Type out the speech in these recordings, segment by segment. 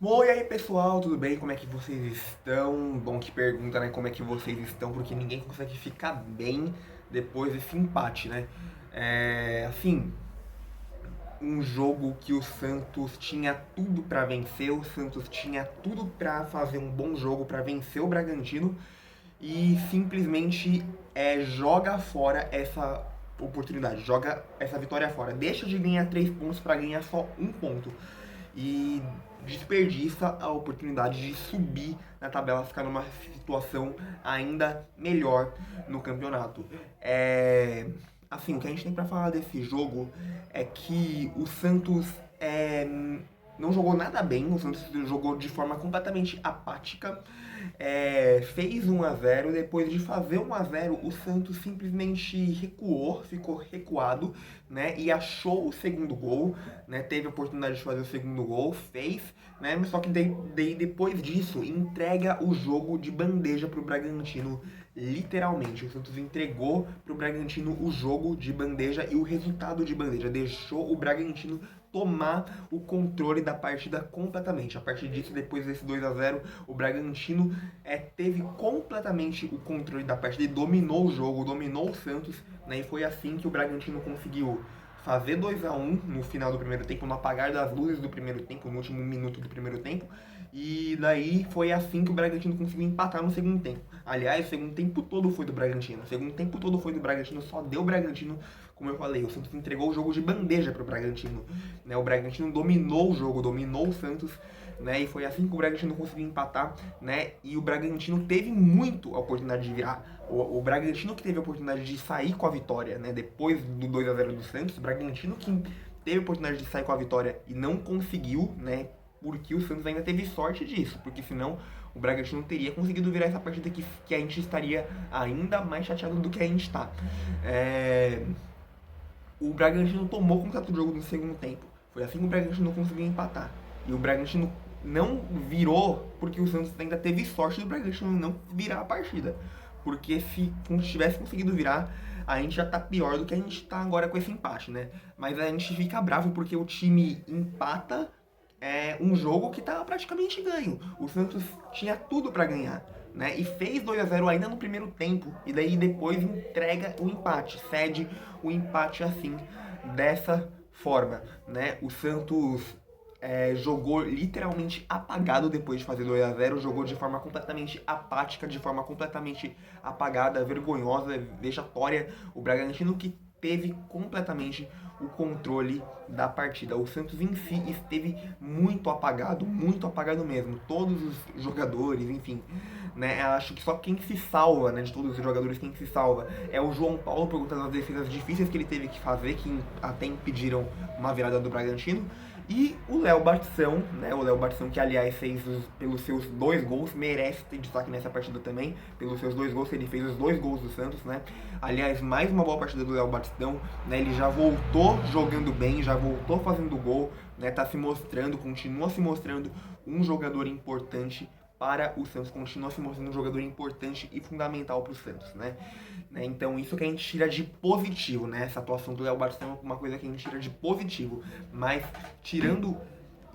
Oi, aí pessoal, tudo bem? Como é que vocês estão? Bom que pergunta, né? Como é que vocês estão? Porque ninguém consegue ficar bem depois desse empate, né? Assim, um jogo que o Santos tinha tudo pra vencer, o Santos tinha tudo pra fazer um bom jogo, pra vencer o Bragantino e simplesmente joga fora essa oportunidade, joga essa vitória fora, deixa de ganhar 3 pontos pra ganhar só um ponto e desperdiça a oportunidade de subir na tabela, ficar numa situação ainda melhor no campeonato. Assim, o que a gente tem pra falar desse jogo é que o Santos não jogou nada bem, o Santos jogou de forma completamente apática, fez 1 a 0. Depois de fazer 1 a 0, o Santos simplesmente recuou, ficou recuado, né, e achou o segundo gol, né, teve a oportunidade de fazer o segundo gol, fez, né, só que depois disso entrega o jogo de bandeja pro Bragantino, literalmente. O Santos entregou pro Bragantino o jogo de bandeja e o resultado de bandeja, deixou o Bragantino tomar o controle da partida completamente. A partir disso, depois desse 2 a 0, o Bragantino teve completamente o controle da partida e dominou o jogo, dominou o Santos, né? E foi assim que o Bragantino conseguiu fazer 2 a 1 no final do primeiro tempo, no apagar das luzes do primeiro tempo, no último minuto do primeiro tempo. E daí foi assim que o Bragantino conseguiu empatar no segundo tempo. Aliás, o segundo tempo todo foi do Bragantino. O segundo tempo todo foi do Bragantino, só deu o Bragantino, como eu falei. O Santos entregou o jogo de bandeja pro Bragantino, né? O Bragantino dominou o jogo, dominou o Santos, né? E foi assim que o Bragantino conseguiu empatar, né? E o Bragantino teve muito a oportunidade de virar. O Bragantino que teve a oportunidade de sair com a vitória, né? Depois do 2 a 0 do Santos, o Bragantino que teve a oportunidade de sair com a vitória e não conseguiu, né? Porque o Santos ainda teve sorte disso, porque senão o Bragantino teria conseguido virar essa partida que a gente estaria ainda mais chateado do que a gente está. O Bragantino tomou conta do jogo no segundo tempo. Foi assim que o Bragantino conseguiu empatar. E o Bragantino não virou porque o Santos ainda teve sorte do Bragantino não virar a partida. Porque se tivesse conseguido virar, a gente já tá pior do que a gente tá agora com esse empate, né? Mas a gente fica bravo porque o time empata um jogo que tá praticamente ganho. O Santos tinha tudo para ganhar, né? E fez 2 a 0 ainda no primeiro tempo. E daí depois entrega o empate, cede o empate assim, dessa forma, né? O Santos jogou literalmente apagado depois de fazer 2 a 0, jogou de forma completamente apática, de forma completamente apagada, vergonhosa, vexatória. O Bragantino que teve completamente o controle da partida. O Santos em si esteve muito apagado mesmo. Todos os jogadores, enfim, né? Acho que só quem se salva, né, de todos os jogadores, quem se salva é o João Paulo por conta das defesas difíceis que ele teve que fazer, que até impediram uma virada do Bragantino. E o Léo Batistão, né? O Léo Batistão que aliás fez pelos seus 2 gols, merece ter destaque nessa partida também. Pelos seus 2 gols, ele fez os 2 gols do Santos, né? Aliás, mais uma boa partida do Léo Batistão, né? Ele já voltou jogando bem, já voltou fazendo gol, né? Tá se mostrando, continua se mostrando um jogador importante para o Santos, continua se mostrando um jogador importante e fundamental para o Santos, né? Então isso que a gente tira de positivo, né? Essa atuação do Léo Batistão é uma coisa que a gente tira de positivo, mas tirando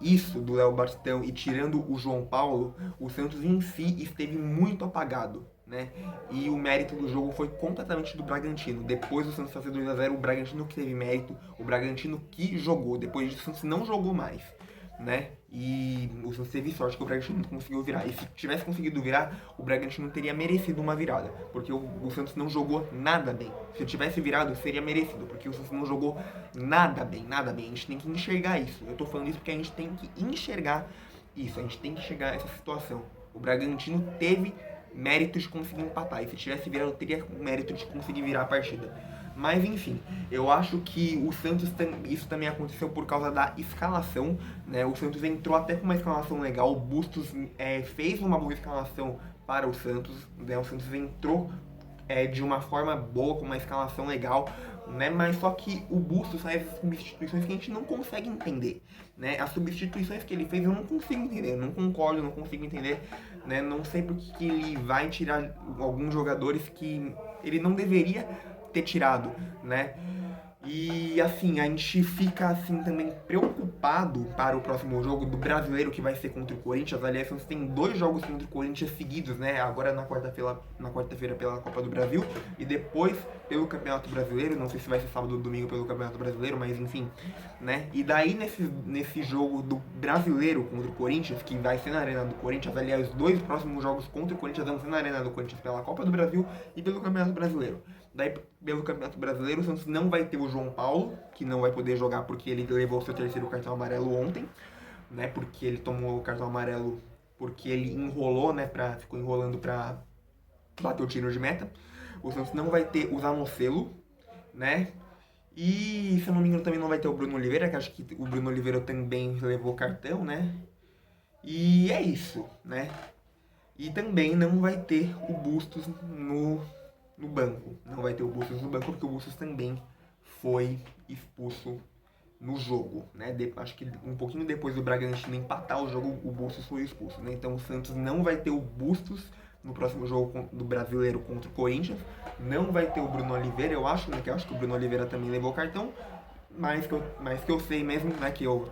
isso do Léo Batistão e tirando o João Paulo, o Santos em si esteve muito apagado, né? E o mérito do jogo foi completamente do Bragantino. Depois do Santos fazer 2 a 0, o Bragantino que teve mérito, o Bragantino que jogou. Depois disso, o Santos não jogou mais, né? E o Santos teve sorte que o Bragantino não conseguiu virar. E se tivesse conseguido virar, o Bragantino teria merecido uma virada, porque o Santos não jogou nada bem. Se tivesse virado, seria merecido, porque o Santos não jogou nada bem, nada bem. A gente tem que enxergar isso. Eu tô falando isso porque a gente tem que enxergar isso, a gente tem que chegar a essa situação. O Bragantino teve mérito de conseguir empatar, e se tivesse virado, teria mérito de conseguir virar a partida. Mas enfim, eu acho que o Santos, isso também aconteceu por causa da escalação, né? O Santos entrou até com uma escalação legal, o Bustos fez uma boa escalação para o Santos, né? O Santos entrou de uma forma boa, com uma escalação legal, né? Mas só que o Bustos faz essas substituições que a gente não consegue entender, né? As substituições que ele fez eu não consigo entender, eu não concordo, não consigo entender, né? Não sei porque que ele vai tirar alguns jogadores que ele não deveria ter tirado, né? E assim, a gente fica assim também preocupado para o próximo jogo do Brasileiro que vai ser contra o Corinthians. Aliás, você tem 2 jogos contra o Corinthians seguidos, né? Agora na quarta-feira pela Copa do Brasil e depois pelo Campeonato Brasileiro. Não sei se vai ser sábado ou domingo pelo Campeonato Brasileiro, mas enfim, né? E daí nesse jogo do Brasileiro contra o Corinthians, que vai ser na Arena do Corinthians, aliás, os 2 próximos jogos contra o Corinthians vão ser na Arena do Corinthians pela Copa do Brasil e pelo Campeonato Brasileiro. Daí, pelo Campeonato Brasileiro, o Santos não vai ter o João Paulo, que não vai poder jogar porque ele levou seu terceiro cartão amarelo ontem, né? Porque ele tomou o cartão amarelo porque ele enrolou, né? Ficou enrolando pra bater o tiro de meta. O Santos não vai ter o Zanocelo, né? E, se eu não me engano, também não vai ter o Bruno Oliveira, que acho que o Bruno Oliveira também levou cartão, né? E é isso, né? E também não vai ter o Bustos no banco. Não vai ter o Bustos no banco porque o Bustos também foi expulso no jogo, né? Acho que um pouquinho depois do Bragantino empatar o jogo, o Bustos foi expulso, né? Então o Santos não vai ter o Bustos no próximo jogo do Brasileiro contra o Corinthians. Não vai ter o Bruno Oliveira, eu acho, né? Que eu acho que o Bruno Oliveira também levou cartão. Mas que eu sei mesmo, né? Que eu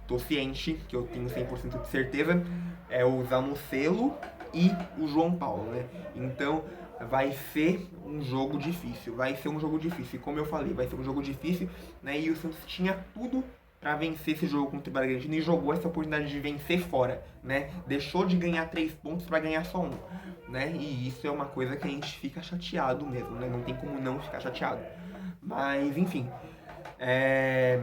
tô ciente, que eu tenho 100% de certeza, é o Zanocelo e o João Paulo, né? Então vai ser um jogo difícil, E como eu falei, vai ser um jogo difícil, né? E o Santos tinha tudo para vencer esse jogo contra o Bragantino e jogou essa oportunidade de vencer fora, né? Deixou de ganhar 3 pontos para ganhar só um, né? E isso é uma coisa que a gente fica chateado mesmo, né? Não tem como não ficar chateado. Mas, enfim, é...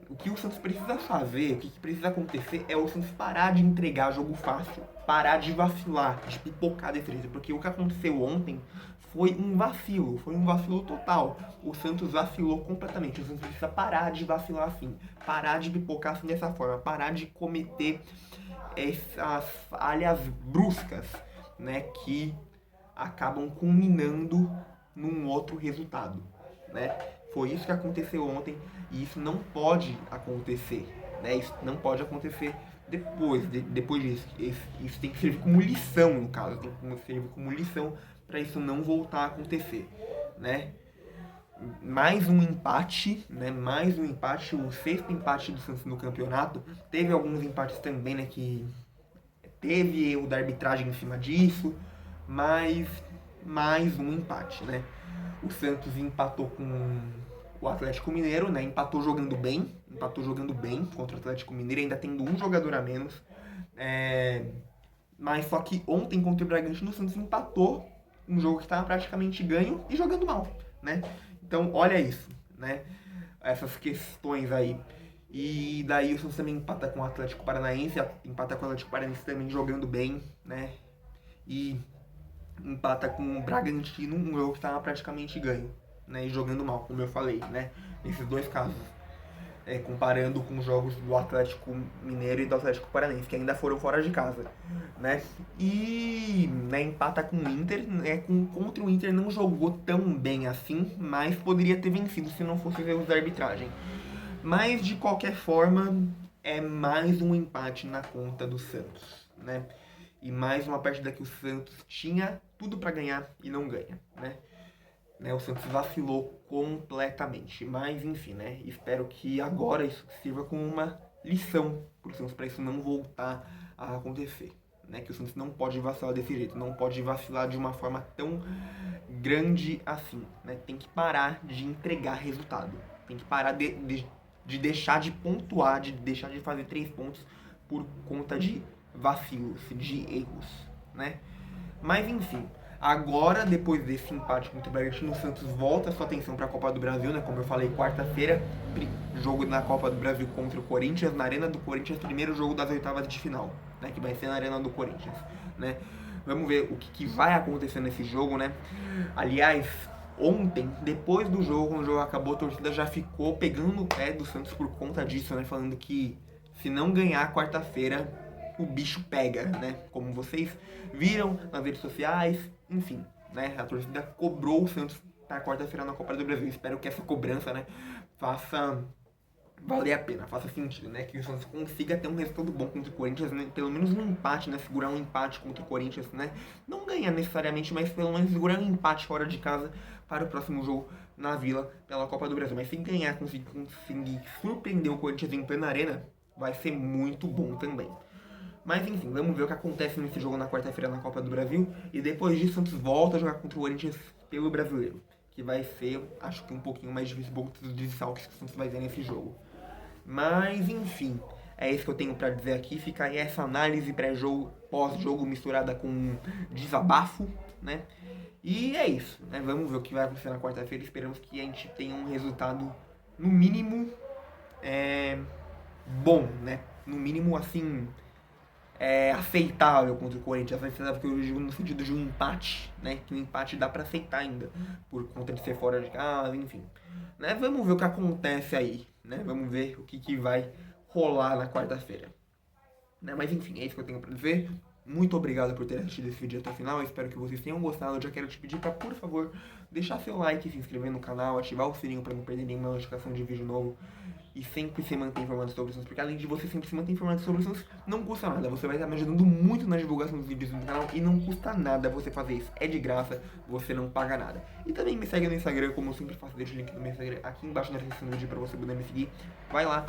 o que o Santos precisa fazer, o que precisa acontecer é o Santos parar de entregar jogo fácil, parar de vacilar, de pipocar desse jeito, porque o que aconteceu ontem foi um vacilo total. O Santos vacilou completamente, o Santos precisa parar de vacilar assim, parar de pipocar assim dessa forma, parar de cometer essas falhas bruscas, né, que acabam culminando num outro resultado, né? Foi isso que aconteceu ontem e isso não pode acontecer, né? Isso não pode acontecer depois disso. Isso tem que servir como lição, no caso, tem que servir como lição para isso não voltar a acontecer, né? Mais um empate, né? Mais um empate, o sexto empate do Santos no campeonato. Teve alguns empates também, né? Que teve erro da arbitragem em cima disso, mas mais um empate, né? O Santos empatou com o Atlético Mineiro, né? Empatou jogando bem contra o Atlético Mineiro, ainda tendo um jogador a menos. Mas só que ontem contra o Bragantino, o Santos empatou um jogo que estava praticamente ganho e jogando mal, né? Então, olha isso, né? Essas questões aí. E daí o Santos também empata com o Atlético Paranaense, empata com o Atlético Paranaense também jogando bem, né? E empata com o Bragantino, um jogo que estava praticamente ganho, né? E jogando mal, como eu falei, né? Nesses dois casos. Comparando com os jogos do Atlético Mineiro e do Atlético Paranaense, que ainda foram fora de casa, né? E né, empata com o Inter, né? Contra o Inter não jogou tão bem assim, mas poderia ter vencido se não fosse os erros da arbitragem. Mas de qualquer forma, é mais um empate na conta do Santos, né? E mais uma partida que o Santos tinha tudo para ganhar e não ganha, né? O Santos vacilou completamente, mas enfim, né? Espero que agora isso sirva como uma lição para o Santos, para isso não voltar a acontecer, né? Que o Santos não pode vacilar desse jeito, não pode vacilar de uma forma tão grande assim, né? Tem que parar de entregar resultado, tem que parar de deixar de pontuar, de deixar de fazer 3 pontos por conta de vacilos, de erros, né? Mas enfim, agora, depois desse empate contra o Bragantino, o Santos volta a sua atenção para a Copa do Brasil, né? Como eu falei, quarta-feira, jogo na Copa do Brasil contra o Corinthians, na Arena do Corinthians, primeiro jogo das oitavas de final, né? Que vai ser na Arena do Corinthians, né? Vamos ver o que vai acontecer nesse jogo, né? Aliás, ontem, depois do jogo, quando o jogo acabou, a torcida já ficou pegando o pé do Santos por conta disso, né? Falando que se não ganhar quarta-feira, o bicho pega, né? Como vocês viram nas redes sociais, enfim, né? A torcida cobrou o Santos para quarta-feira na Copa do Brasil. Espero que essa cobrança, né, faça valer a pena, faça sentido, né? Que o Santos consiga ter um resultado bom contra o Corinthians, né? Pelo menos um empate, né? Segurar um empate contra o Corinthians, né? Não ganhar necessariamente, mas pelo menos segurar um empate fora de casa para o próximo jogo na Vila pela Copa do Brasil. Mas se ganhar, conseguir surpreender o Corinthians em plena arena, vai ser muito bom também. Mas enfim, vamos ver o que acontece nesse jogo na quarta-feira na Copa do Brasil. E depois disso, o Santos volta a jogar contra o Corinthians pelo Brasileiro. Que vai ser, acho que um pouquinho mais difícil por conta dos desfalques que o Santos vai ver nesse jogo. Mas enfim, é isso que eu tenho pra dizer aqui. Fica aí essa análise pré-jogo, pós-jogo misturada com desabafo, né? E é isso, né? Vamos ver o que vai acontecer na quarta-feira. Esperamos que a gente tenha um resultado, no mínimo, bom, né? No mínimo, assim, aceitável contra o Corinthians. Aceitável que eu digo no sentido de um empate, né? Que o empate dá pra aceitar ainda, por conta de ser fora de casa, enfim. Né? Vamos ver o que acontece aí, né? Vamos ver o que vai rolar na quarta-feira. Né? Mas enfim, é isso que eu tenho pra dizer. Muito obrigado por ter assistido esse vídeo até o final. Eu espero que vocês tenham gostado. Eu já quero te pedir para, por favor, deixar seu like, se inscrever no canal, ativar o sininho para não perder nenhuma notificação de vídeo novo. E sempre se manter informado sobre o Santos, porque além de você sempre se manter informado sobre o Santos, não custa nada. Você vai estar me ajudando muito na divulgação dos vídeos do canal e não custa nada você fazer isso. É de graça, você não paga nada. E também me segue no Instagram, como eu sempre faço, deixo o link do meu Instagram aqui embaixo na descrição do vídeo para você poder me seguir. Vai lá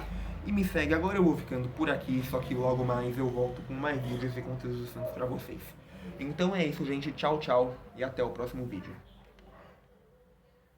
e me segue. Agora eu vou ficando por aqui, só que logo mais eu volto com mais vídeos e conteúdos do Santos para vocês. Então é isso, gente. Tchau, tchau e até o próximo vídeo.